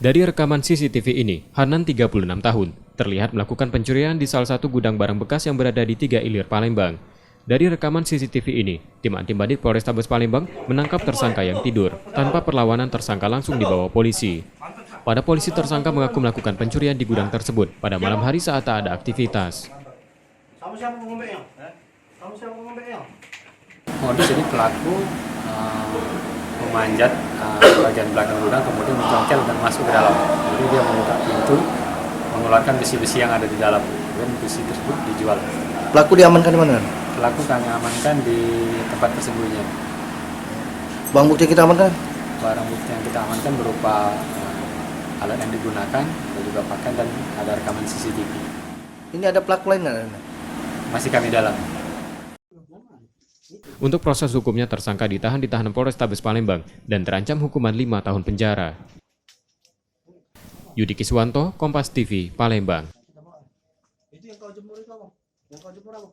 Dari rekaman CCTV ini, Hanan 36 tahun terlihat melakukan pencurian di salah satu gudang barang bekas yang berada di 3 Ilir, Palembang. Dari rekaman CCTV ini, tim anti bandit Polrestabes Palembang menangkap tersangka yang tidur. Tanpa perlawanan, tersangka langsung dibawa polisi. Pada polisi, tersangka mengaku melakukan pencurian di gudang tersebut pada malam hari saat tak ada aktivitas. Modus ini pelaku memanjat bagian belakang gudang, kemudian mencongkel dan masuk ke dalam. Jadi dia membuka pintu, mengeluarkan besi-besi yang ada di dalam, dan besi tersebut dijual. Pelaku diamankan di mana? Pelaku kami amankan di tempat persembunyian. Barang bukti kita amankan? Barang bukti yang kita amankan berupa alat yang digunakan, dan juga pakaian, dan ada rekaman CCTV. Ini ada pelaku lain nggak? Masih kami dalam. Untuk proses hukumnya, tersangka ditahan di tahanan Polrestabes Palembang dan terancam hukuman 5 tahun penjara. Yudi Kiswanto, Kompas TV, Palembang. Itu yang kau jemur itu apa? Yang kau jemur apa?